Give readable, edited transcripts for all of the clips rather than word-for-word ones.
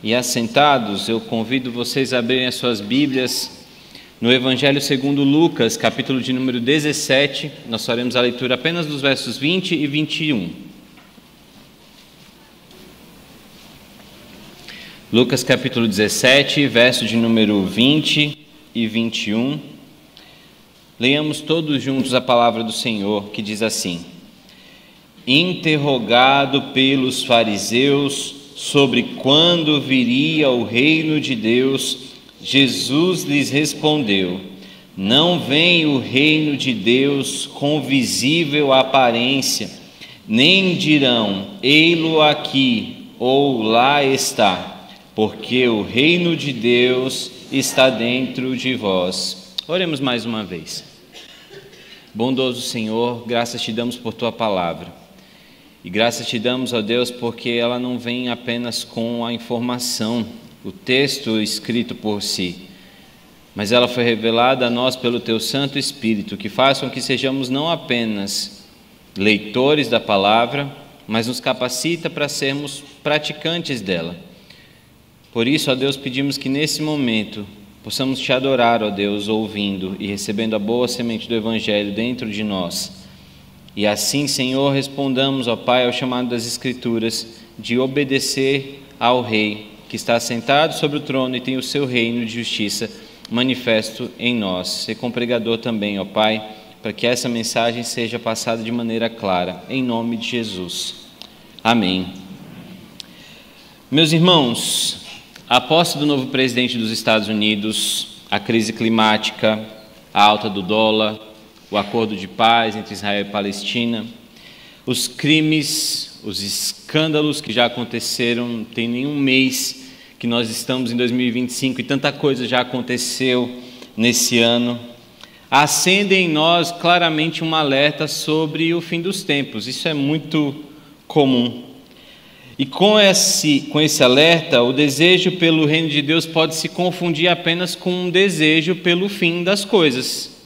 E assentados, eu convido vocês a abrirem as suas Bíblias no Evangelho segundo Lucas, capítulo de número 17. Nós faremos a leitura apenas dos versos 20 e 21. Lucas capítulo 17, verso de número 20 e 21. Leiamos todos juntos a palavra do Senhor, que diz assim: Interrogado pelos fariseus sobre quando viria o reino de Deus, Jesus lhes respondeu: Não vem o reino de Deus com visível aparência, nem dirão, ei-lo aqui ou lá está, porque o reino de Deus está dentro de vós. Oremos mais uma vez. Bondoso Senhor, graças te damos por tua palavra. E graças te damos, ó Deus, porque ela não vem apenas com a informação, o texto escrito por si, mas ela foi revelada a nós pelo teu Santo Espírito, que faz com que sejamos não apenas leitores da palavra, mas nos capacita para sermos praticantes dela. Por isso, ó Deus, pedimos que nesse momento possamos te adorar, ó Deus, ouvindo e recebendo a boa semente do Evangelho dentro de nós. E assim, Senhor, respondamos, ó Pai, ao chamado das Escrituras de obedecer ao Rei, que está sentado sobre o trono e tem o seu reino de justiça manifesto em nós. Ser com pregador também, ó Pai, para que essa mensagem seja passada de maneira clara, em nome de Jesus. Amém. Meus irmãos, a posse do novo presidente dos Estados Unidos, a crise climática, a alta do dólar, o acordo de paz entre Israel e Palestina, os crimes, os escândalos que já aconteceram, não tem nenhum mês que nós estamos em 2025 e tanta coisa já aconteceu nesse ano, acendem em nós claramente um alerta sobre o fim dos tempos. Isso é muito comum. E com esse alerta, o desejo pelo reino de Deus pode se confundir apenas com um desejo pelo fim das coisas.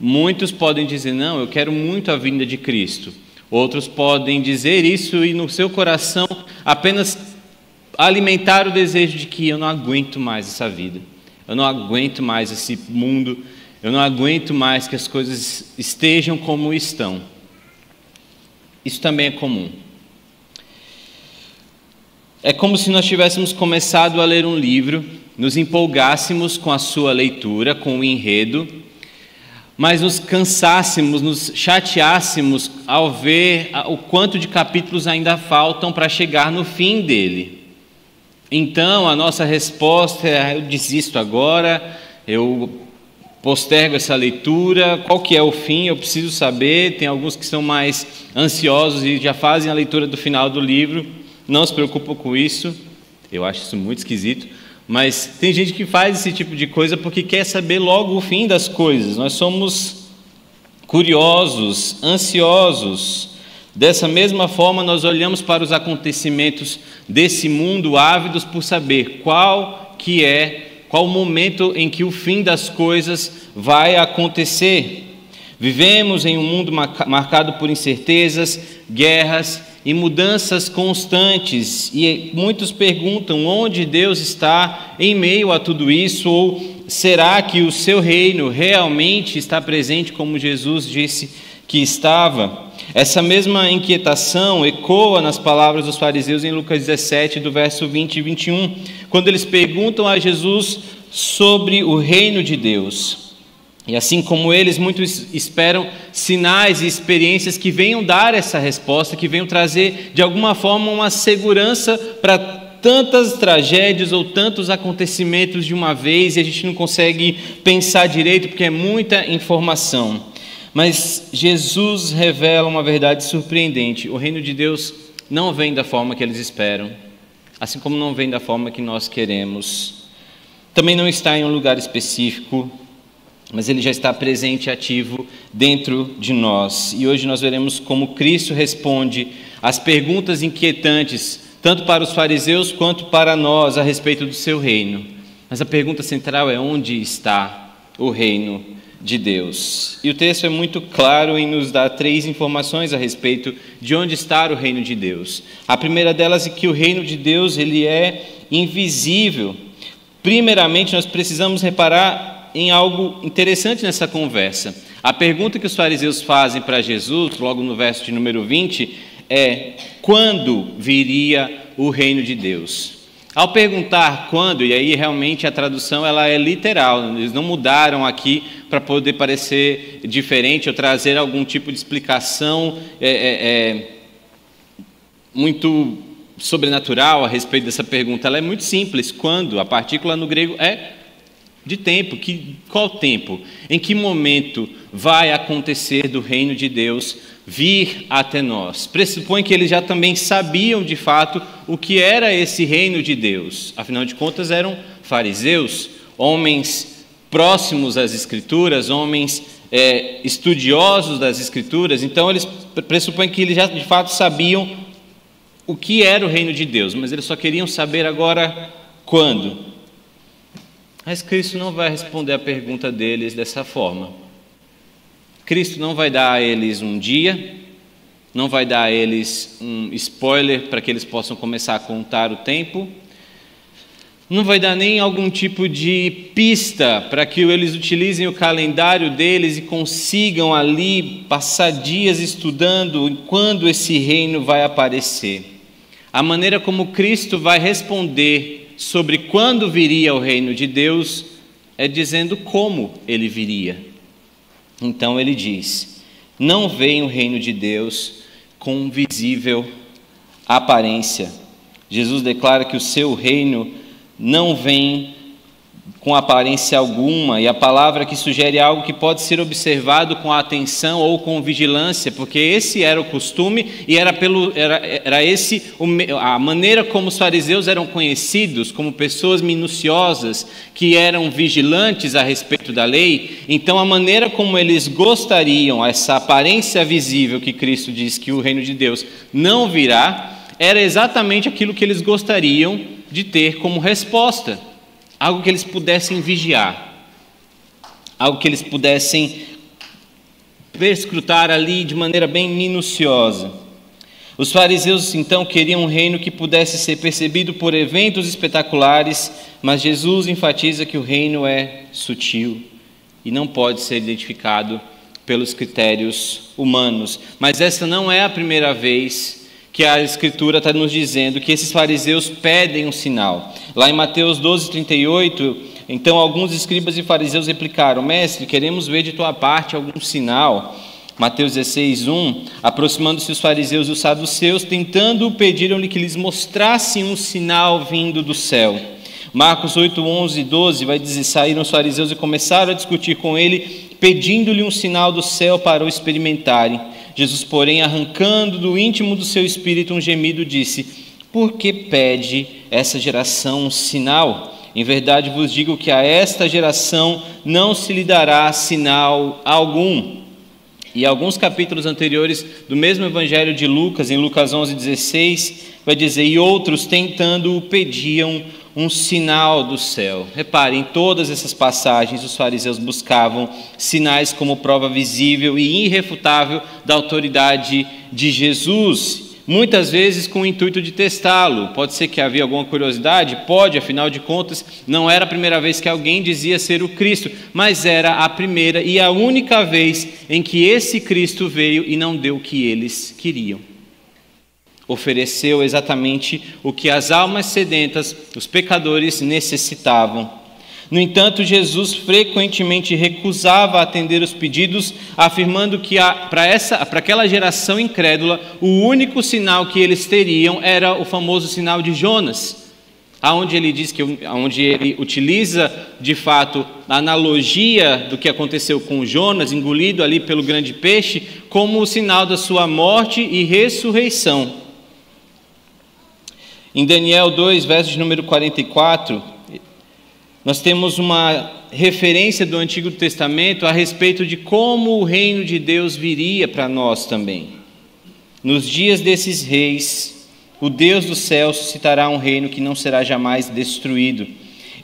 Muitos podem dizer, não, eu quero muito a vinda de Cristo. Outros podem dizer isso e no seu coração apenas alimentar o desejo de que eu não aguento mais essa vida. Eu não aguento mais esse mundo. Eu não aguento mais que as coisas estejam como estão. Isso também é comum. É como se nós tivéssemos começado a ler um livro, nos empolgássemos com a sua leitura, com o enredo, mas nos cansássemos, nos chateássemos ao ver o quanto de capítulos ainda faltam para chegar no fim dele. Então, a nossa resposta é: eu desisto agora, eu postergo essa leitura, qual que é o fim? Eu preciso saber. Tem alguns que são mais ansiosos e já fazem a leitura do final do livro, não se preocupam com isso, eu acho isso muito esquisito. Mas tem gente que faz esse tipo de coisa porque quer saber logo o fim das coisas. Nós somos curiosos, ansiosos. Dessa mesma forma, nós olhamos para os acontecimentos desse mundo ávidos por saber qual o momento em que o fim das coisas vai acontecer. Vivemos em um mundo marcado por incertezas, guerras e mudanças constantes, e muitos perguntam onde Deus está em meio a tudo isso, ou será que o seu reino realmente está presente como Jesus disse que estava? Essa mesma inquietação ecoa nas palavras dos fariseus em Lucas 17, do verso 20 e 21, quando eles perguntam a Jesus sobre o reino de Deus. E assim como eles, muitos esperam sinais e experiências que venham dar essa resposta, que venham trazer de alguma forma uma segurança para tantas tragédias ou tantos acontecimentos de uma vez, e a gente não consegue pensar direito porque é muita informação. Mas Jesus revela uma verdade surpreendente: o reino de Deus não vem da forma que eles esperam, assim como não vem da forma que nós queremos. Também não está em um lugar específico, mas ele já está presente e ativo dentro de nós. E hoje nós veremos como Cristo responde às perguntas inquietantes, tanto para os fariseus quanto para nós, a respeito do seu reino. Mas a pergunta central é: onde está o reino de Deus. E o texto é muito claro em nos dar 3 informações a respeito de onde está o reino de Deus. A primeira delas é que o reino de Deus ele é invisível. Primeiramente, nós precisamos reparar em algo interessante nessa conversa. A pergunta que os fariseus fazem para Jesus, logo no verso de número 20, é: quando viria o reino de Deus? Ao perguntar quando, e aí realmente a tradução ela é literal, eles não mudaram aqui para poder parecer diferente ou trazer algum tipo de explicação muito sobrenatural a respeito dessa pergunta. Ela é muito simples. Quando? A partícula no grego é de tempo. Qual tempo? Em que momento vai acontecer do reino de Deus vir até nós? Pressupõe que eles já também sabiam de fato o que era esse reino de Deus. Afinal de contas, eram fariseus, homens próximos às Escrituras, homens estudiosos das Escrituras. Então, eles pressupõem que eles já de fato sabiam o que era o reino de Deus, mas eles só queriam saber agora quando. Mas Cristo não vai responder a pergunta deles dessa forma. Cristo não vai dar a eles um dia, não vai dar a eles um spoiler para que eles possam começar a contar o tempo, não vai dar nem algum tipo de pista para que eles utilizem o calendário deles e consigam ali passar dias estudando quando esse reino vai aparecer. A maneira como Cristo vai responder sobre quando viria o reino de Deus é dizendo como ele viria. Então ele diz: não vem o reino de Deus com visível aparência. Jesus declara que o seu reino não vem com aparência alguma, e a palavra que sugere algo que pode ser observado com atenção ou com vigilância, porque esse era o costume e era esse a maneira como os fariseus eram conhecidos, como pessoas minuciosas que eram vigilantes a respeito da lei. Então a maneira como eles gostariam, essa aparência visível que Cristo diz que o reino de Deus não virá, era exatamente aquilo que eles gostariam de ter como resposta. Algo que eles pudessem vigiar, algo que eles pudessem perscrutar ali de maneira bem minuciosa. Os fariseus então queriam um reino que pudesse ser percebido por eventos espetaculares, mas Jesus enfatiza que o reino é sutil e não pode ser identificado pelos critérios humanos. Mas essa não é a primeira vez que a Escritura está nos dizendo que esses fariseus pedem um sinal. Lá em Mateus 12:38, então alguns escribas e fariseus replicaram: Mestre, queremos ver de tua parte algum sinal. Mateus 16:1, aproximando-se os fariseus e os saduceus, tentando, pediram-lhe que lhes mostrassem um sinal vindo do céu. Marcos 8:11 e 12 vai dizer: saíram os fariseus e começaram a discutir com ele, pedindo-lhe um sinal do céu para o experimentarem. Jesus, porém, arrancando do íntimo do seu espírito um gemido, disse: por que pede essa geração um sinal? Em verdade vos digo que a esta geração não se lhe dará sinal algum. E alguns capítulos anteriores do mesmo evangelho de Lucas, em Lucas 11:16, vai dizer: e outros tentando o pediam um sinal do céu. Reparem, em todas essas passagens os fariseus buscavam sinais como prova visível e irrefutável da autoridade de Jesus, muitas vezes com o intuito de testá-lo. Pode ser que havia alguma curiosidade? Pode, afinal de contas, não era a primeira vez que alguém dizia ser o Cristo, mas era a primeira e a única vez em que esse Cristo veio e não deu o que eles queriam. Ofereceu exatamente o que as almas sedentas, os pecadores, necessitavam. No entanto, Jesus frequentemente recusava atender os pedidos, afirmando que para aquela geração incrédula, o único sinal que eles teriam era o famoso sinal de Jonas, onde ele utiliza de fato a analogia do que aconteceu com Jonas, engolido ali pelo grande peixe, como o sinal da sua morte e ressurreição. Em Daniel 2, verso de número 44, nós temos uma referência do Antigo Testamento a respeito de como o reino de Deus viria para nós também. Nos dias desses reis, o Deus do céu suscitará um reino que não será jamais destruído.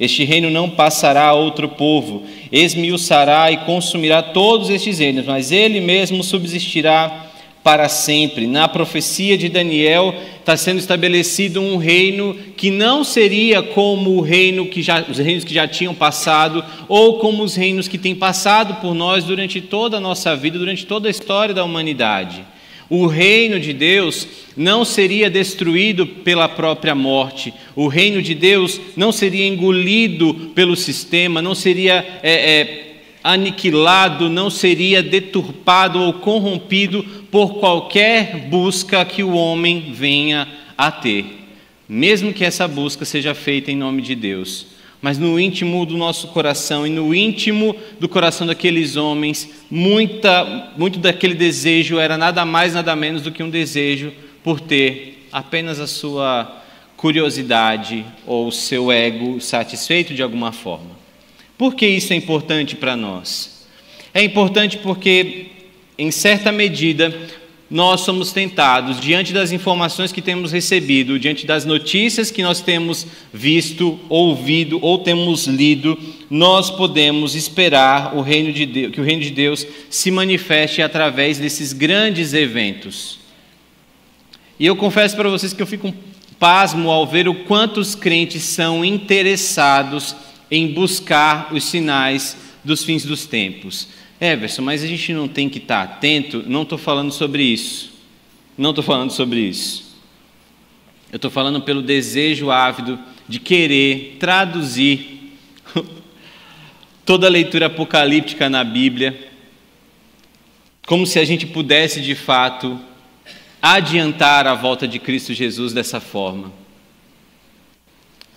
Este reino não passará a outro povo, esmiuçará e consumirá todos estes reinos, mas ele mesmo subsistirá para sempre. Na profecia de Daniel está sendo estabelecido um reino que não seria como os reinos que já tinham passado, ou como os reinos que têm passado por nós durante toda a nossa vida, durante toda a história da humanidade. O reino de Deus não seria destruído pela própria morte. O reino de Deus não seria engolido pelo sistema, não seria aniquilado, não seria deturpado ou corrompido por qualquer busca que o homem venha a ter, mesmo que essa busca seja feita em nome de Deus. Mas no íntimo do nosso coração e no íntimo do coração daqueles homens, muito daquele desejo era nada mais, nada menos do que um desejo por ter apenas a sua curiosidade ou o seu ego satisfeito de alguma forma. Por que isso é importante para nós? É importante porque, em certa medida, nós somos tentados, diante das informações que temos recebido, diante das notícias que nós temos visto, ouvido ou temos lido, nós podemos esperar o reino de Deus, que o reino de Deus se manifeste através desses grandes eventos. E eu confesso para vocês que eu fico pasmo ao ver o quanto os crentes são interessados em buscar os sinais dos fins dos tempos. Everson, mas a gente não tem que estar atento? Não estou falando sobre isso. Não estou falando sobre isso. Eu estou falando pelo desejo ávido de querer traduzir toda a leitura apocalíptica na Bíblia, como se a gente pudesse, de fato, adiantar a volta de Cristo Jesus dessa forma.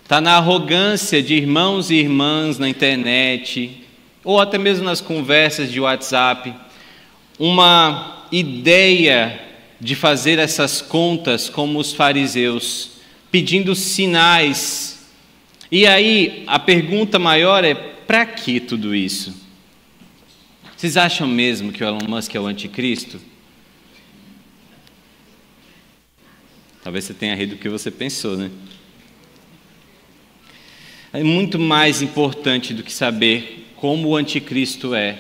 Está na arrogância de irmãos e irmãs na internet, ou até mesmo nas conversas de WhatsApp, uma ideia de fazer essas contas como os fariseus, pedindo sinais. E aí a pergunta maior é: para que tudo isso? Vocês acham mesmo que o Elon Musk é o anticristo? Talvez você tenha rido do que você pensou, né? É muito mais importante do que saber como o anticristo é,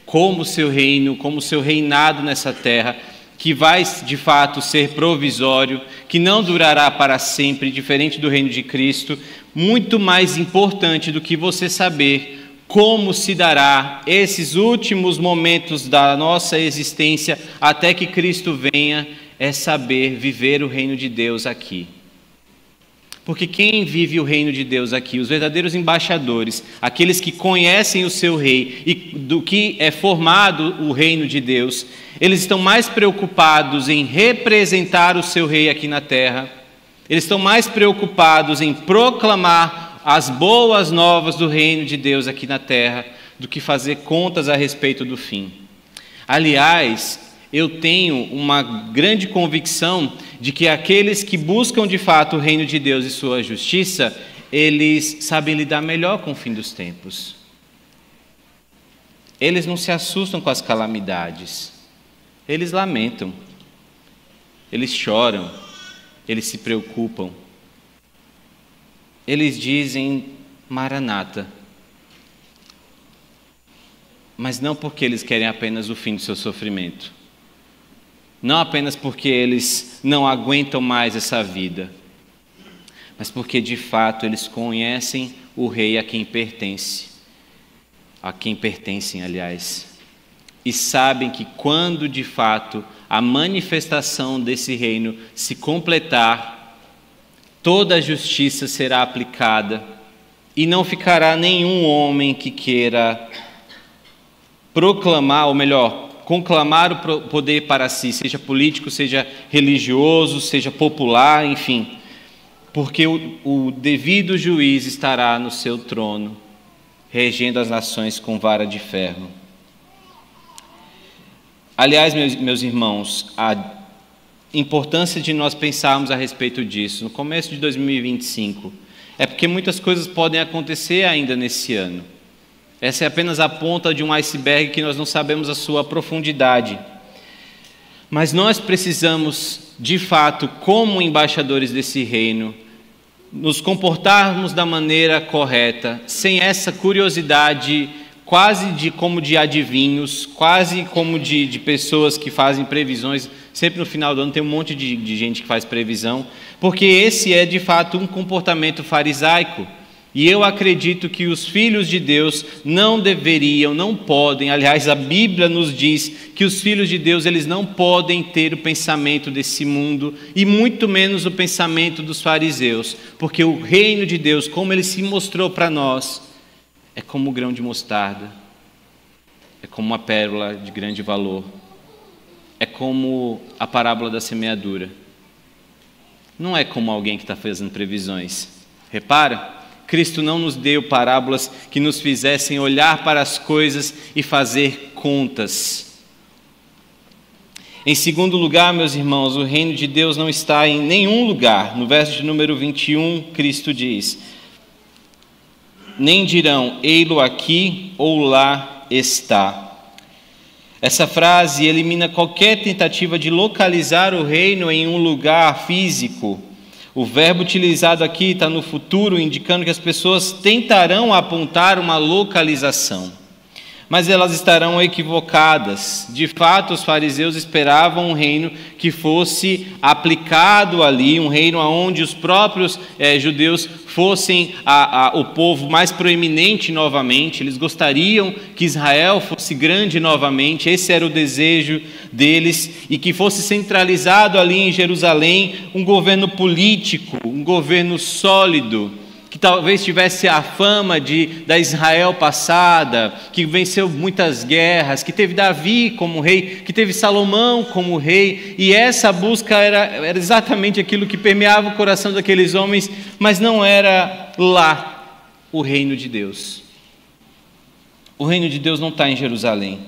como o seu reino, como o seu reinado nessa terra, que vai de fato ser provisório, que não durará para sempre, diferente do reino de Cristo. Muito mais importante do que você saber como se dará esses últimos momentos da nossa existência até que Cristo venha, é saber viver o reino de Deus aqui. Porque quem vive o reino de Deus aqui, os verdadeiros embaixadores, aqueles que conhecem o seu rei e do que é formado o reino de Deus, eles estão mais preocupados em representar o seu rei aqui na terra, eles estão mais preocupados em proclamar as boas novas do reino de Deus aqui na terra, do que fazer contas a respeito do fim. Aliás, eu tenho uma grande convicção de que aqueles que buscam de fato o reino de Deus e sua justiça, eles sabem lidar melhor com o fim dos tempos. Eles não se assustam com as calamidades. Eles lamentam. Eles choram. Eles se preocupam. Eles dizem Maranata. Mas não porque eles querem apenas o fim do seu sofrimento. Não apenas porque eles não aguentam mais essa vida, mas porque de fato eles conhecem o rei a quem pertencem, e sabem que quando de fato a manifestação desse reino se completar, toda a justiça será aplicada e não ficará nenhum homem que queira proclamar, ou melhor, conclamar o poder para si, seja político, seja religioso, seja popular, enfim, porque o devido juiz estará no seu trono, regendo as nações com vara de ferro. Aliás, meus irmãos, a importância de nós pensarmos a respeito disso no começo de 2025 é porque muitas coisas podem acontecer ainda nesse ano. Essa é apenas a ponta de um iceberg que nós não sabemos a sua profundidade. Mas nós precisamos, de fato, como embaixadores desse reino, nos comportarmos da maneira correta, sem essa curiosidade quase como de adivinhos, quase como de pessoas que fazem previsões. Sempre no final do ano tem um monte de gente que faz previsão, porque esse é de fato um comportamento farisaico. E eu acredito que os filhos de Deus não deveriam, não podem, aliás, a Bíblia nos diz que os filhos de Deus, eles não podem ter o pensamento desse mundo, e muito menos o pensamento dos fariseus, porque o reino de Deus, como ele se mostrou para nós, é como o grão de mostarda, é como uma pérola de grande valor, é como a parábola da semeadura, não é como alguém que está fazendo previsões. Repara, Cristo não nos deu parábolas que nos fizessem olhar para as coisas e fazer contas. Em segundo lugar, meus irmãos, o reino de Deus não está em nenhum lugar. No verso de número 21, Cristo diz: nem dirão, ei-lo aqui ou lá está. Essa frase elimina qualquer tentativa de localizar o reino em um lugar físico. O verbo utilizado aqui está no futuro, indicando que as pessoas tentarão apontar uma localização, mas elas estarão equivocadas. De fato, os fariseus esperavam um reino que fosse aplicado ali, um reino onde os próprios judeus fossem o povo mais proeminente novamente. Eles gostariam que Israel fosse grande novamente, esse era o desejo deles, e que fosse centralizado ali em Jerusalém um governo político, um governo sólido, que talvez tivesse a fama da Israel passada, que venceu muitas guerras, que teve Davi como rei, que teve Salomão como rei, e essa busca era exatamente aquilo que permeava o coração daqueles homens, mas não era lá o reino de Deus. O reino de Deus não está em Jerusalém.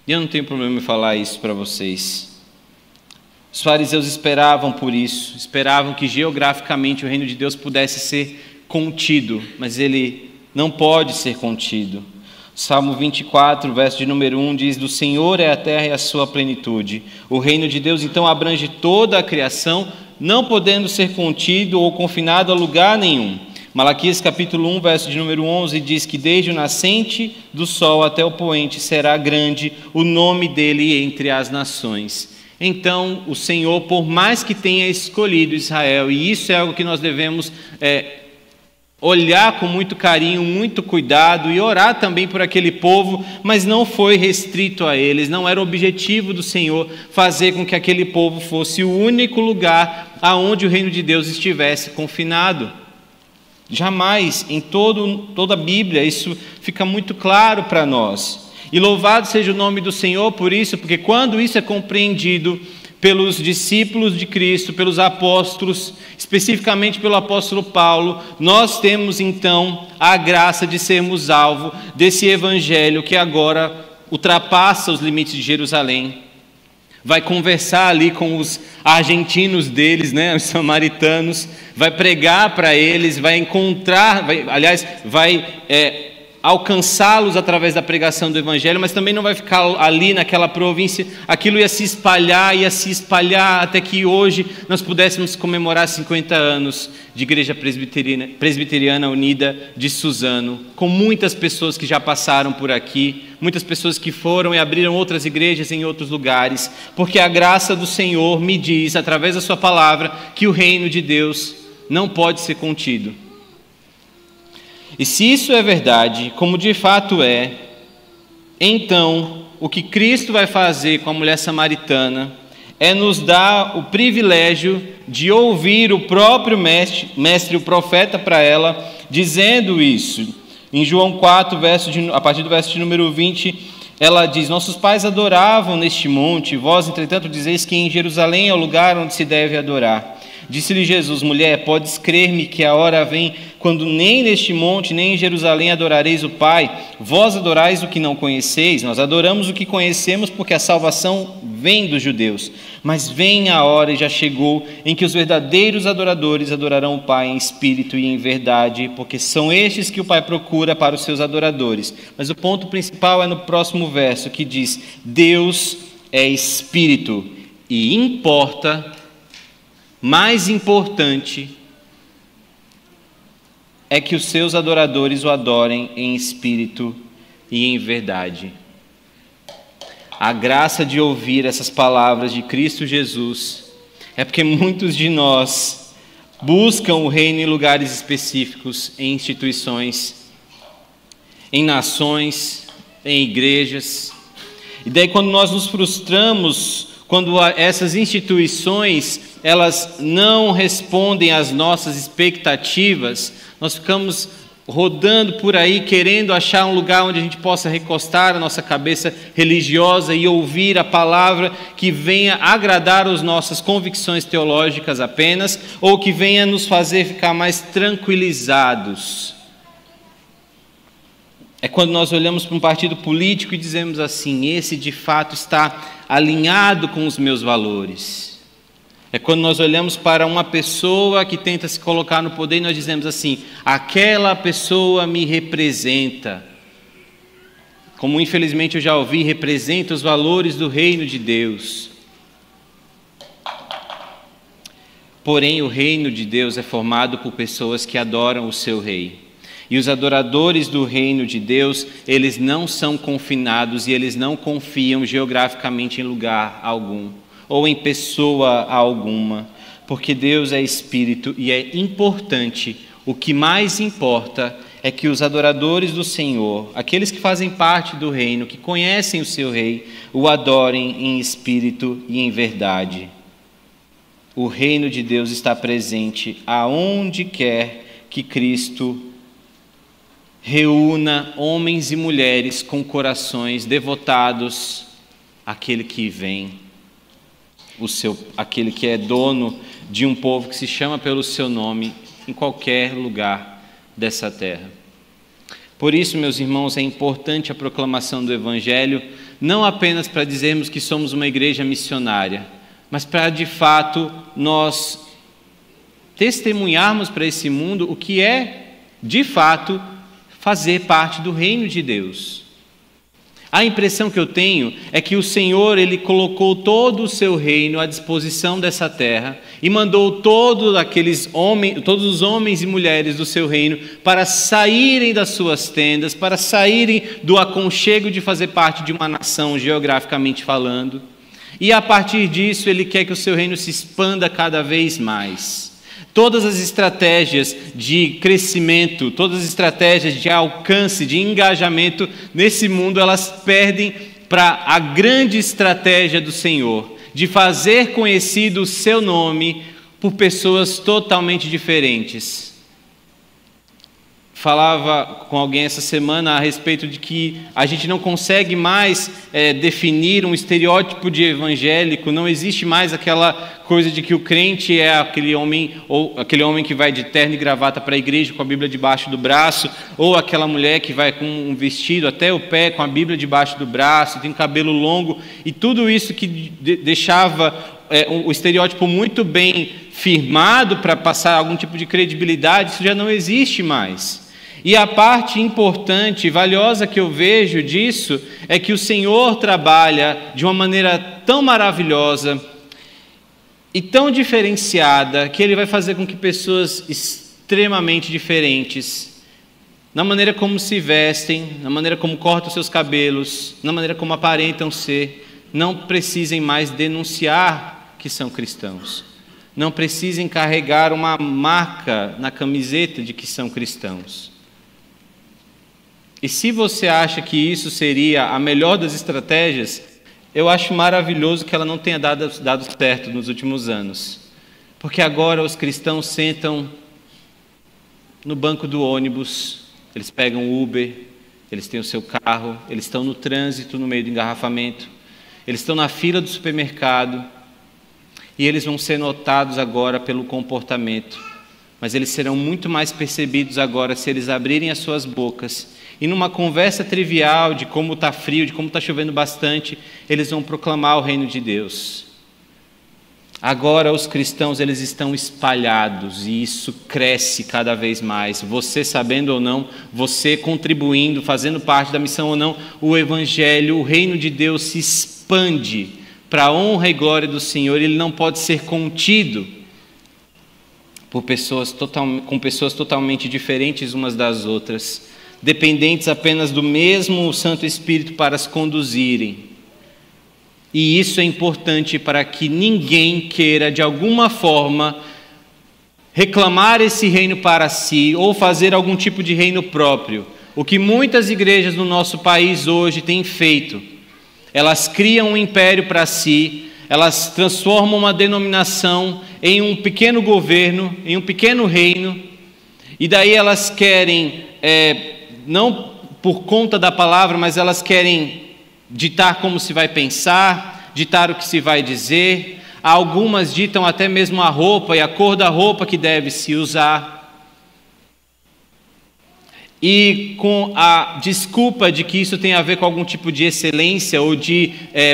E eu não tenho problema em falar isso para vocês. Os fariseus esperavam por isso, esperavam que geograficamente o reino de Deus pudesse ser contido, mas ele não pode ser contido. Salmo 24, verso de número 1 diz: do Senhor é a terra e a sua plenitude. O reino de Deus então abrange toda a criação, não podendo ser contido ou confinado a lugar nenhum. Malaquias capítulo 1, verso de número 11 diz que desde o nascente do sol até o poente será grande o nome dele entre as nações. Então, o Senhor, por mais que tenha escolhido Israel, e isso é algo que nós devemos olhar com muito carinho, muito cuidado, e orar também por aquele povo, mas não foi restrito a eles, não era o objetivo do Senhor fazer com que aquele povo fosse o único lugar aonde o reino de Deus estivesse confinado. Jamais, em toda a Bíblia, isso fica muito claro para nós. E louvado seja o nome do Senhor por isso, porque quando isso é compreendido pelos discípulos de Cristo, pelos apóstolos, especificamente pelo apóstolo Paulo, nós temos então a graça de sermos alvo desse evangelho que agora ultrapassa os limites de Jerusalém. Vai conversar ali com os argentinos deles, né, os samaritanos, vai pregar para eles, vai encontrar, vai alcançá-los através da pregação do Evangelho, mas também não vai ficar ali naquela província. Aquilo ia se espalhar até que hoje nós pudéssemos comemorar 50 anos de Igreja Presbiteriana Unida de Suzano, com muitas pessoas que já passaram por aqui, muitas pessoas que foram e abriram outras igrejas em outros lugares, porque a graça do Senhor me diz, através da sua palavra, que o reino de Deus não pode ser contido. E se isso é verdade, como de fato é, então o que Cristo vai fazer com a mulher samaritana é nos dar o privilégio de ouvir o próprio mestre, o profeta, para ela, dizendo isso. Em João 4, a partir do verso de número 20, ela diz: nossos pais adoravam neste monte, vós, entretanto, dizeis que em Jerusalém é o lugar onde se deve adorar. Disse-lhe Jesus: mulher, podes crer-me que a hora vem quando nem neste monte, nem em Jerusalém adorareis o Pai. Vós adorais o que não conheceis, nós adoramos o que conhecemos, porque a salvação vem dos judeus. Mas vem a hora, e já chegou, em que os verdadeiros adoradores adorarão o Pai em espírito e em verdade, porque são estes que o Pai procura para os seus adoradores. Mas o ponto principal é no próximo verso, que diz: Deus é espírito, e importa, mais importante é que os seus adoradores o adorem em espírito e em verdade. A graça de ouvir essas palavras de Cristo Jesus é porque muitos de nós buscam o reino em lugares específicos, em instituições, em nações, em igrejas. E daí quando nós nos frustramos, quando essas instituições elas não respondem às nossas expectativas, nós ficamos rodando por aí querendo achar um lugar onde a gente possa recostar a nossa cabeça religiosa e ouvir a palavra que venha agradar as nossas convicções teológicas apenas, ou que venha nos fazer ficar mais tranquilizados. É quando nós olhamos para um partido político e dizemos assim: esse de fato está alinhado com os meus valores. É quando nós olhamos para uma pessoa que tenta se colocar no poder e nós dizemos assim: aquela pessoa me representa. Como infelizmente eu já ouvi, representa os valores do reino de Deus. Porém, o reino de Deus é formado por pessoas que adoram o seu rei. E os adoradores do reino de Deus, eles não são confinados e eles não confiam geograficamente em lugar algum ou em pessoa alguma, porque Deus é espírito e é importante, o que mais importa é que os adoradores do Senhor, aqueles que fazem parte do reino, que conhecem o seu rei, o adorem em espírito e em verdade. O reino de Deus está presente aonde quer que Cristo reúna homens e mulheres com corações devotados àquele que vem, aquele que é dono de um povo que se chama pelo seu nome em qualquer lugar dessa terra. Por isso, meus irmãos, é importante a proclamação do Evangelho, não apenas para dizermos que somos uma igreja missionária, mas para, de fato, nós testemunharmos para esse mundo o que é, de fato, fazer parte do reino de Deus. A impressão que eu tenho é que o Senhor, Ele colocou todo o seu reino à disposição dessa terra e mandou todos os homens e mulheres do seu reino para saírem das suas tendas, para saírem do aconchego de fazer parte de uma nação geograficamente falando. E a partir disso, Ele quer que o seu reino se expanda cada vez mais. Todas as estratégias de crescimento, todas as estratégias de alcance, de engajamento nesse mundo, elas perdem para a grande estratégia do Senhor, de fazer conhecido o seu nome por pessoas totalmente diferentes. Falava com alguém essa semana a respeito de que a gente não consegue mais definir um estereótipo de evangélico, não existe mais aquela coisa de que o crente é aquele homem que vai de terno e gravata para a igreja com a Bíblia debaixo do braço, ou aquela mulher que vai com um vestido até o pé com a Bíblia debaixo do braço, tem cabelo longo, e tudo isso que deixava o estereótipo muito bem firmado para passar algum tipo de credibilidade, isso já não existe mais. E a parte importante e valiosa que eu vejo disso é que o Senhor trabalha de uma maneira tão maravilhosa e tão diferenciada que Ele vai fazer com que pessoas extremamente diferentes, na maneira como se vestem, na maneira como cortam seus cabelos, na maneira como aparentam ser, não precisem mais denunciar que são cristãos, não precisem carregar uma marca na camiseta de que são cristãos. E se você acha que isso seria a melhor das estratégias, eu acho maravilhoso que ela não tenha dado certo nos últimos anos. Porque agora os cristãos sentam no banco do ônibus, eles pegam Uber, eles têm o seu carro, eles estão no trânsito, no meio do engarrafamento, eles estão na fila do supermercado e eles vão ser notados agora pelo comportamento. Mas eles serão muito mais percebidos agora se eles abrirem as suas bocas e numa conversa trivial de como está frio, de como está chovendo bastante, eles vão proclamar o reino de Deus. Agora os cristãos, eles estão espalhados e isso cresce cada vez mais. Você sabendo ou não, você contribuindo, fazendo parte da missão ou não, o Evangelho, o reino de Deus se expande para a honra e glória do Senhor, ele não pode ser contido. com pessoas totalmente diferentes umas das outras, dependentes apenas do mesmo Santo Espírito para as conduzirem. E isso é importante para que ninguém queira, de alguma forma, reclamar esse reino para si ou fazer algum tipo de reino próprio. O que muitas igrejas no nosso país hoje têm feito, elas criam um império para si, elas transformam uma denominação em um pequeno governo, em um pequeno reino, e daí elas querem, não por conta da palavra, mas elas querem ditar como se vai pensar, ditar o que se vai dizer. Algumas ditam até mesmo a roupa e a cor da roupa que deve se usar. E com a desculpa de que isso tem a ver com algum tipo de excelência ou de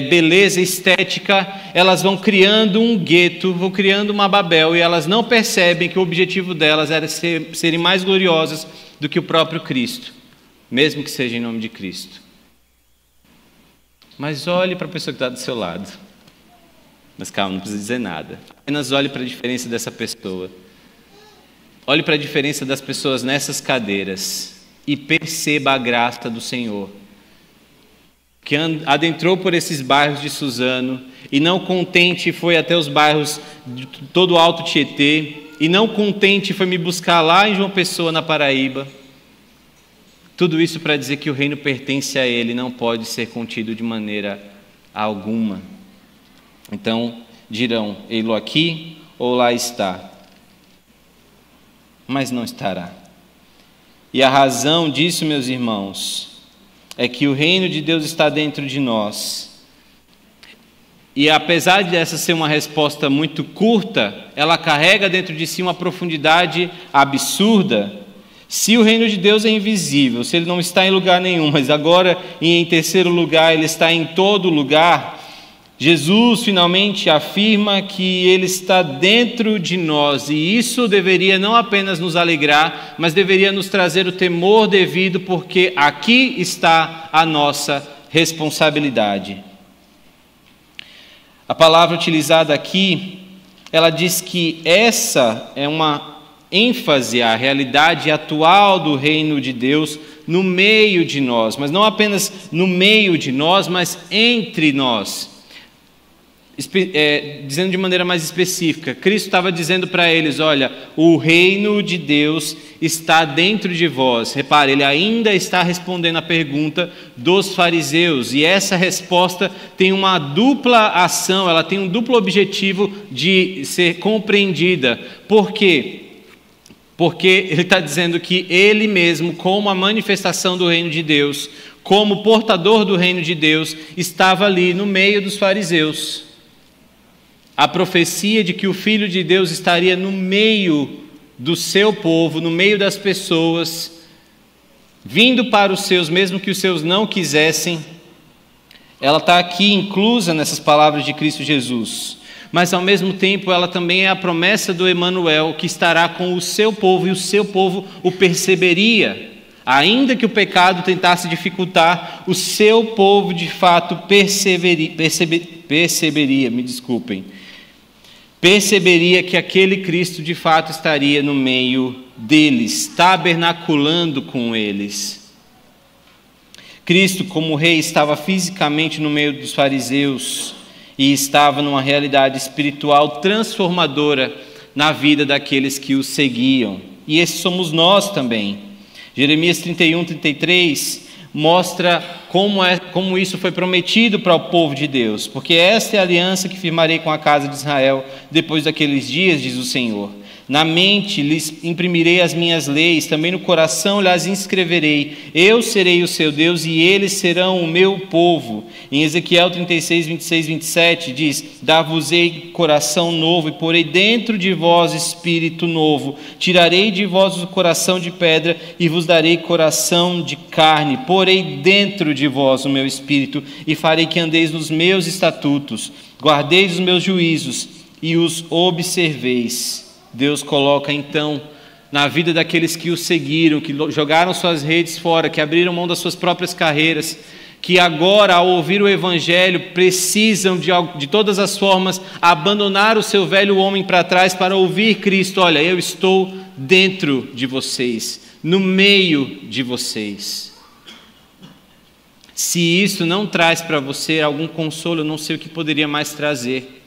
beleza estética, elas vão criando um gueto, vão criando uma Babel, e elas não percebem que o objetivo delas era serem mais gloriosas do que o próprio Cristo, mesmo que seja em nome de Cristo. Mas olhe para a pessoa que está do seu lado. Mas calma, não precisa dizer nada. Apenas olhe para a diferença dessa pessoa. Olhe para a diferença das pessoas nessas cadeiras e perceba a graça do Senhor, que adentrou por esses bairros de Suzano e não contente foi até os bairros de todo o Alto Tietê, e não contente foi me buscar lá em João Pessoa, na Paraíba. Tudo isso para dizer que o reino pertence a Ele, não pode ser contido de maneira alguma. Então dirão, ei-lo aqui ou lá está, mas não estará. E a razão disso, meus irmãos, é que o reino de Deus está dentro de nós. E apesar dessa ser uma resposta muito curta, ela carrega dentro de si uma profundidade absurda. Se o reino de Deus é invisível, se ele não está em lugar nenhum, mas agora, e em terceiro lugar, ele está em todo lugar, Jesus finalmente afirma que Ele está dentro de nós, e isso deveria não apenas nos alegrar, mas deveria nos trazer o temor devido, porque aqui está a nossa responsabilidade. A palavra utilizada aqui, ela diz que essa é uma ênfase à realidade atual do reino de Deus no meio de nós, mas não apenas no meio de nós, mas entre nós. Dizendo de maneira mais específica, Cristo estava dizendo para eles, olha, o reino de Deus está dentro de vós. Repare, ele ainda está respondendo a pergunta dos fariseus, e essa resposta tem uma dupla ação, ela tem um duplo objetivo de ser compreendida. Por quê? Porque ele está dizendo que ele mesmo, como a manifestação do reino de Deus, como portador do reino de Deus, estava ali no meio dos fariseus. A profecia de que o Filho de Deus estaria no meio do seu povo, no meio das pessoas, vindo para os seus, mesmo que os seus não quisessem, ela está aqui inclusa nessas palavras de Cristo Jesus. Mas ao mesmo tempo ela também é a promessa do Emanuel, que estará com o seu povo, e o seu povo o perceberia. Ainda que o pecado tentasse dificultar, o seu povo de fato perceberia que aquele Cristo de fato estaria no meio deles, tabernaculando com eles. Cristo, como rei, estava fisicamente no meio dos fariseus e estava numa realidade espiritual transformadora na vida daqueles que o seguiam. E esses somos nós também. Jeremias 31, 33 mostra como isso foi prometido para o povo de Deus. Porque esta é a aliança que firmarei com a casa de Israel depois daqueles dias, diz o Senhor. Na mente lhes imprimirei as minhas leis, também no coração lhes inscreverei. Eu serei o seu Deus e eles serão o meu povo. Em Ezequiel 36, 26, 27 diz, dar-vos-ei coração novo e porei dentro de vós espírito novo. Tirarei de vós o coração de pedra e vos darei coração de carne. Porei dentro de vós o meu espírito e farei que andeis nos meus estatutos. Guardeis os meus juízos e os observeis. Deus coloca então na vida daqueles que o seguiram, que jogaram suas redes fora, que abriram mão das suas próprias carreiras, que agora, ao ouvir o Evangelho, precisam de todas as formas abandonar o seu velho homem para trás para ouvir Cristo. Olha, eu estou dentro de vocês, no meio de vocês. Se isso não traz para você algum consolo, eu não sei o que poderia mais trazer.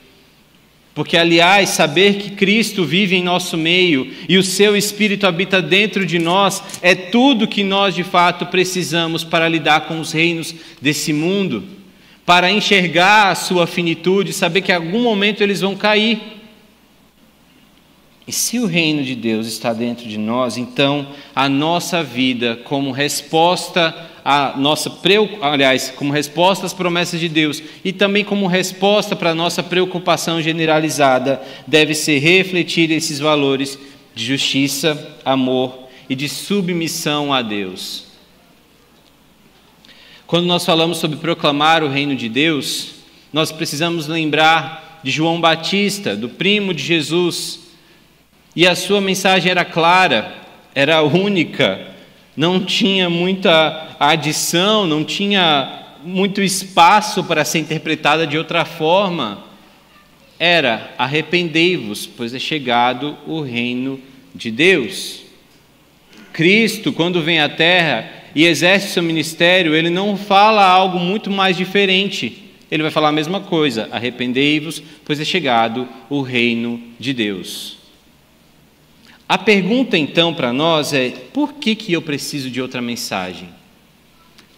Porque, aliás, saber que Cristo vive em nosso meio e o seu Espírito habita dentro de nós é tudo que nós, de fato, precisamos para lidar com os reinos desse mundo, para enxergar a sua finitude, saber que em algum momento eles vão cair. E se o reino de Deus está dentro de nós, então a nossa vida, como resposta como resposta às promessas de Deus e também como resposta para a nossa preocupação generalizada, deve ser refletir esses valores de justiça, amor e de submissão a Deus. Quando nós falamos sobre proclamar o reino de Deus, nós precisamos lembrar de João Batista, do primo de Jesus, e a sua mensagem era clara, era única, não tinha muita adição, não tinha muito espaço para ser interpretada de outra forma. Era: arrependei-vos, pois é chegado o reino de Deus. Cristo, quando vem à terra e exerce seu ministério, ele não fala algo muito mais diferente. Ele vai falar a mesma coisa: arrependei-vos, pois é chegado o reino de Deus. A pergunta então para nós é: por que eu preciso de outra mensagem?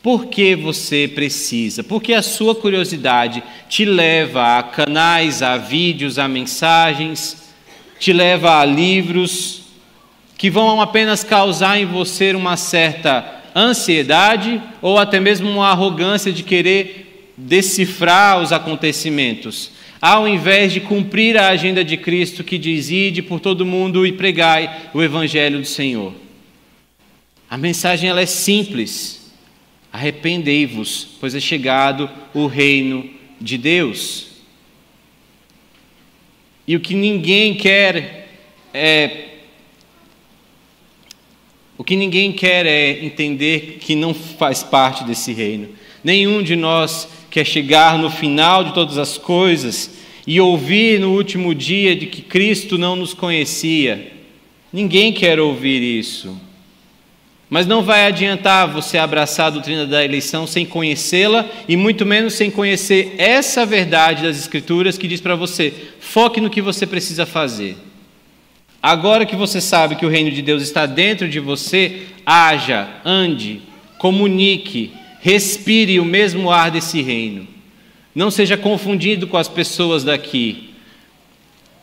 Por que você precisa? Porque a sua curiosidade te leva a canais, a vídeos, a mensagens, te leva a livros que vão apenas causar em você uma certa ansiedade ou até mesmo uma arrogância de querer decifrar os acontecimentos, ao invés de cumprir a agenda de Cristo que diz: ide por todo mundo e pregai o Evangelho do Senhor. A mensagem ela é simples: arrependei-vos, pois é chegado o reino de Deus. E o que ninguém quer é entender que não faz parte desse reino. Nenhum de nós quer chegar no final de todas as coisas e ouvir no último dia de que Cristo não nos conhecia. Ninguém quer ouvir isso. Mas não vai adiantar você abraçar a doutrina da eleição sem conhecê-la e muito menos sem conhecer essa verdade das Escrituras que diz para você: foque no que você precisa fazer. Agora que você sabe que o reino de Deus está dentro de você, haja, ande, comunique, respire o mesmo ar desse reino. Não seja confundido com as pessoas daqui.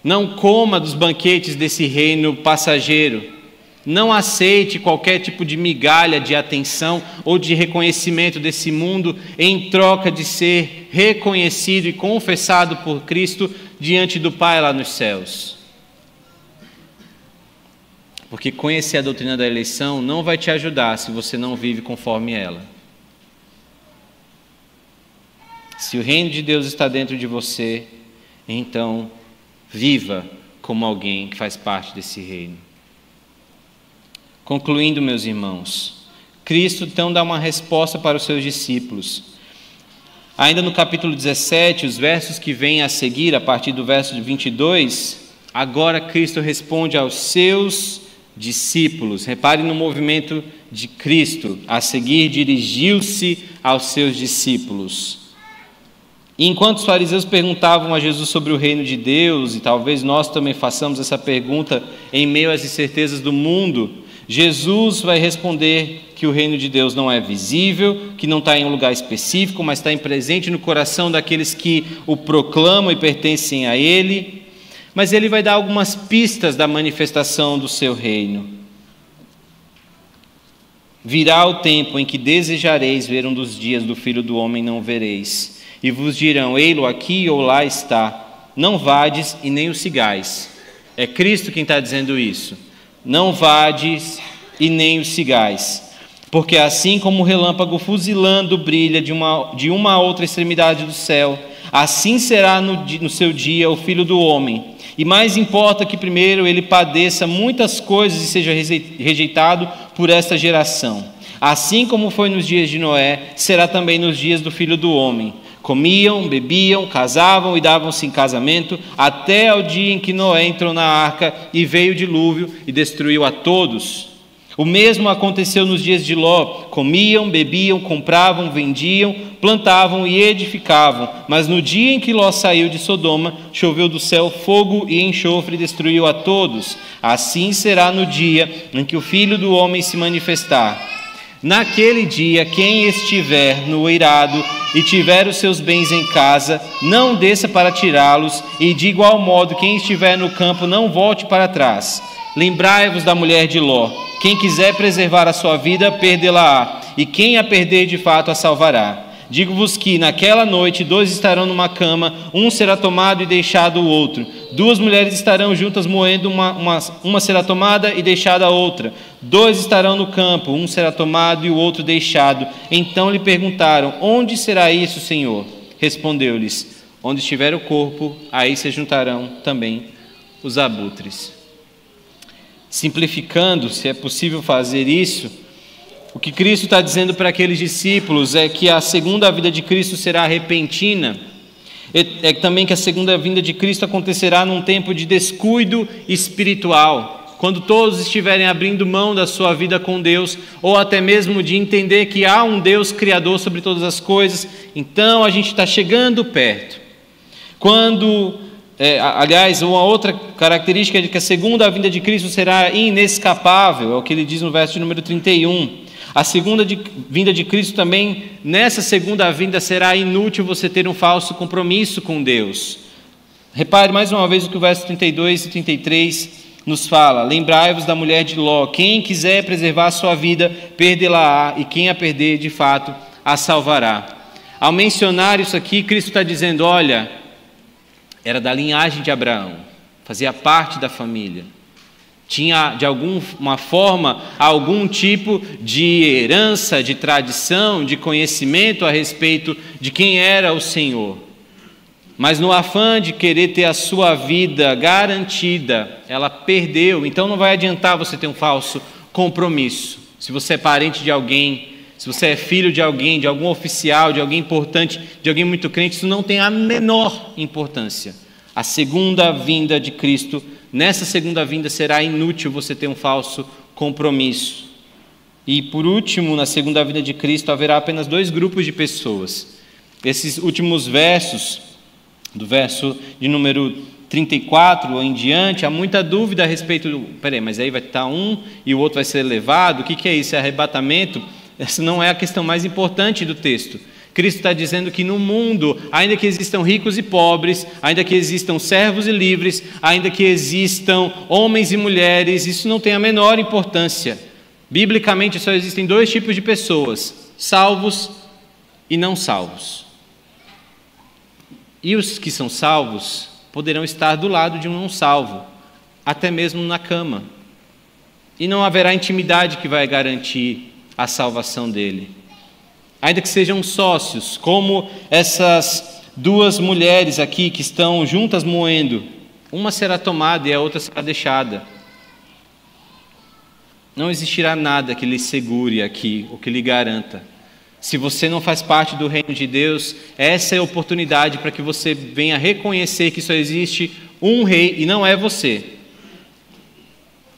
Não coma dos banquetes desse reino passageiro. Não aceite qualquer tipo de migalha de atenção ou de reconhecimento desse mundo em troca de ser reconhecido e confessado por Cristo diante do Pai lá nos céus. Porque conhecer a doutrina da eleição não vai te ajudar se você não vive conforme ela. Se o reino de Deus está dentro de você, então viva como alguém que faz parte desse reino. Concluindo, meus irmãos, Cristo então dá uma resposta para os seus discípulos. Ainda no capítulo 17, os versos que vêm a seguir, a partir do verso 22, agora Cristo responde aos seus discípulos. Repare no movimento de Cristo. A seguir, dirigiu-se aos seus discípulos. E enquanto os fariseus perguntavam a Jesus sobre o reino de Deus, e talvez nós também façamos essa pergunta em meio às incertezas do mundo, Jesus vai responder que o reino de Deus não é visível, que não está em um lugar específico, mas está presente no coração daqueles que o proclamam e pertencem a Ele. Mas Ele vai dar algumas pistas da manifestação do seu reino. Virá o tempo em que desejareis ver um dos dias do Filho do Homem, não vereis. E vos dirão: ei-lo aqui ou lá está. Não vades e nem o sigais. É Cristo quem está dizendo isso. Não vades e nem o sigais. Porque assim como o relâmpago fuzilando brilha de uma a outra extremidade do céu, assim será no seu dia o Filho do Homem. E mais importa que primeiro ele padeça muitas coisas e seja rejeitado por esta geração. Assim como foi nos dias de Noé, será também nos dias do Filho do Homem. Comiam, bebiam, casavam e davam-se em casamento, até ao dia em que Noé entrou na arca e veio o dilúvio e destruiu a todos. O mesmo aconteceu nos dias de Ló. Comiam, bebiam, compravam, vendiam, plantavam e edificavam. Mas no dia em que Ló saiu de Sodoma, choveu do céu fogo e enxofre e destruiu a todos. Assim será no dia em que o Filho do Homem se manifestar. Naquele dia, quem estiver no eirado e tiver os seus bens em casa, não desça para tirá-los, e de igual modo, quem estiver no campo, não volte para trás. Lembrai-vos da mulher de Ló. Quem quiser preservar a sua vida, perdê-la-á, e quem a perder, de fato, a salvará. Digo-vos que, naquela noite, 2 estarão numa cama, um será tomado e deixado o outro. 2 mulheres estarão juntas moendo, uma será tomada e deixada a outra. 2 estarão no campo, um será tomado e o outro deixado. Então lhe perguntaram: onde será isso, Senhor? Respondeu-lhes: onde estiver o corpo, aí se juntarão também os abutres. Simplificando, se é possível fazer isso, o que Cristo está dizendo para aqueles discípulos é que a segunda vinda de Cristo será repentina, é também que a segunda vinda de Cristo acontecerá num tempo de descuido espiritual, quando todos estiverem abrindo mão da sua vida com Deus, ou até mesmo de entender que há um Deus criador sobre todas as coisas. Então a gente está chegando perto. Aliás, uma outra característica é de que a segunda vinda de Cristo será inescapável, é o que ele diz no verso de número 31. A segunda vinda de Cristo também, nessa segunda vinda, será inútil você ter um falso compromisso com Deus. Repare mais uma vez o que o verso 32 e 33 nos fala: lembrai-vos da mulher de Ló. Quem quiser preservar a sua vida, perdê-la-á, e quem a perder, de fato, a salvará. Ao mencionar isso aqui, Cristo está dizendo: olha, era da linhagem de Abraão, fazia parte da família, tinha de alguma forma algum tipo de herança, de tradição, de conhecimento a respeito de quem era o Senhor. Mas no afã de querer ter a sua vida garantida, ela perdeu. Então não vai adiantar você ter um falso compromisso. Se você é parente de alguém, se você é filho de alguém, de algum oficial, de alguém importante, de alguém muito crente, isso não tem a menor importância. A segunda vinda de Cristo, nessa segunda vinda será inútil você ter um falso compromisso. E por último, na segunda vinda de Cristo haverá apenas 2 grupos de pessoas. Esses últimos versos, do verso de número 34 em diante, há muita dúvida a respeito do... mas aí vai estar um e o outro vai ser levado, o que é isso? É arrebatamento? Essa não é a questão mais importante do texto. Cristo está dizendo que no mundo, ainda que existam ricos e pobres, ainda que existam servos e livres, ainda que existam homens e mulheres, isso não tem a menor importância. Biblicamente só existem 2 tipos de pessoas: salvos e não salvos. E os que são salvos poderão estar do lado de um não salvo, até mesmo na cama. E não haverá intimidade que vai garantir a salvação dele. Ainda que sejam sócios, como essas 2 mulheres aqui que estão juntas moendo, uma será tomada e a outra será deixada. Não existirá nada que lhe segure aqui, ou que lhe garanta. Se você não faz parte do reino de Deus, essa é a oportunidade para que você venha reconhecer que só existe um rei e não é você.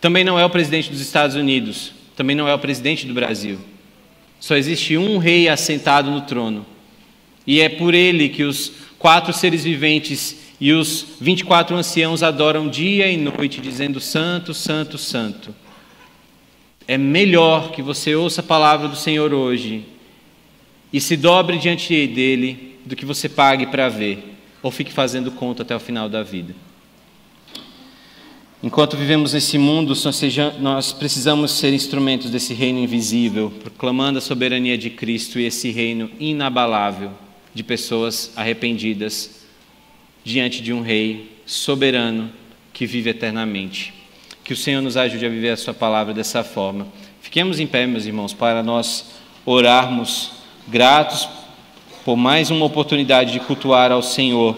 Também não é o presidente dos Estados Unidos, também não é o presidente do Brasil. Só existe um rei assentado no trono. E é por ele que os 4 seres viventes e os 24 anciãos adoram dia e noite, dizendo: Santo, Santo, Santo. É melhor que você ouça a palavra do Senhor hoje e se dobre diante dele, do que você pague para ver, ou fique fazendo conta até o final da vida. Enquanto vivemos nesse mundo, nós precisamos ser instrumentos desse reino invisível, proclamando a soberania de Cristo e esse reino inabalável de pessoas arrependidas diante de um rei soberano que vive eternamente. Que o Senhor nos ajude a viver a sua palavra dessa forma. Fiquemos em pé, meus irmãos, para nós orarmos gratos por mais uma oportunidade de cultuar ao Senhor.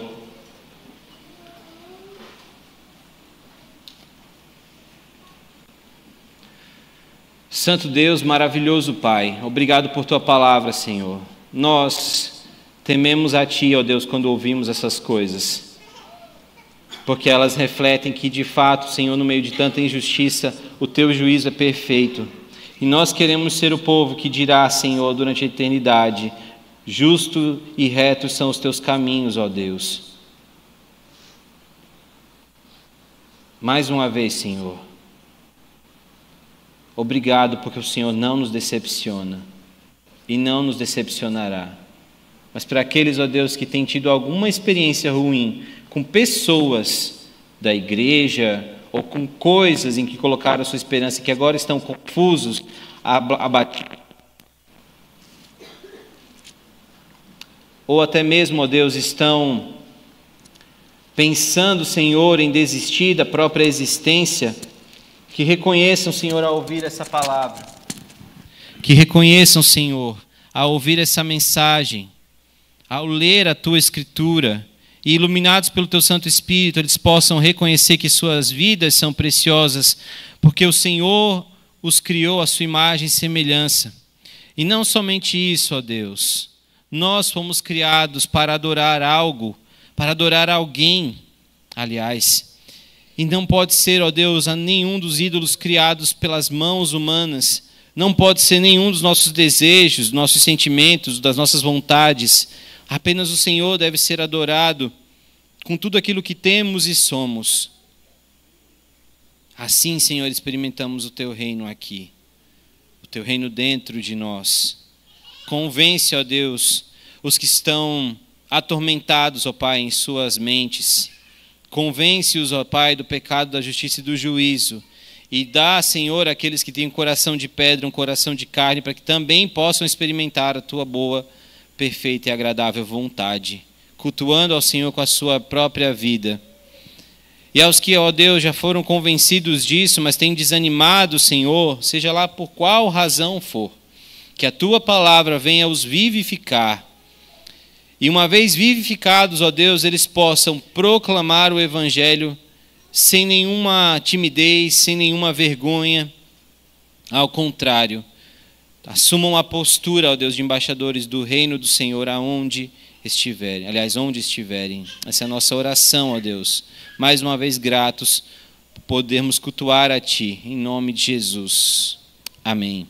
Santo Deus, maravilhoso Pai, obrigado por Tua palavra, Senhor. Nós tememos a Ti, ó Deus, quando ouvimos essas coisas, porque elas refletem que, de fato, Senhor, no meio de tanta injustiça, o Teu juízo é perfeito. E nós queremos ser o povo que dirá, Senhor, durante a eternidade: justo e retos são os Teus caminhos, ó Deus. Mais uma vez, Senhor, obrigado porque o Senhor não nos decepciona e não nos decepcionará. Mas para aqueles, ó Deus, que têm tido alguma experiência ruim com pessoas da igreja ou com coisas em que colocaram a sua esperança e que agora estão confusos, abatidos, ou até mesmo, ó Deus, estão pensando, Senhor, em desistir da própria existência, que reconheçam, Senhor, ao ouvir essa palavra, que reconheçam, Senhor, ao ouvir essa mensagem, ao ler a Tua Escritura, e iluminados pelo Teu Santo Espírito, eles possam reconhecer que suas vidas são preciosas, porque o Senhor os criou à sua imagem e semelhança. E não somente isso, ó Deus, nós fomos criados para adorar algo, para adorar alguém, aliás. E não pode ser, ó Deus, a nenhum dos ídolos criados pelas mãos humanas, não pode ser nenhum dos nossos desejos, nossos sentimentos, das nossas vontades. Apenas o Senhor deve ser adorado com tudo aquilo que temos e somos. Assim, Senhor, experimentamos o Teu reino aqui, o Teu reino dentro de nós. Convence, ó Deus, os que estão atormentados, ó Pai, em suas mentes. Convence-os, ó Pai, do pecado, da justiça e do juízo. E dá, Senhor, àqueles que têm um coração de pedra, um coração de carne, para que também possam experimentar a Tua boa, perfeita e agradável vontade, cultuando ao Senhor com a sua própria vida. E aos que, ó Deus, já foram convencidos disso, mas têm desanimado, Senhor, seja lá por qual razão for, que a Tua palavra venha os vivificar. E uma vez vivificados, ó Deus, eles possam proclamar o Evangelho sem nenhuma timidez, sem nenhuma vergonha. Ao contrário, assumam a postura, ó Deus, de embaixadores do reino do Senhor aonde estiverem. Aliás, onde estiverem. Essa é a nossa oração, ó Deus. Mais uma vez gratos por podermos cultuar a Ti, em nome de Jesus. Amém.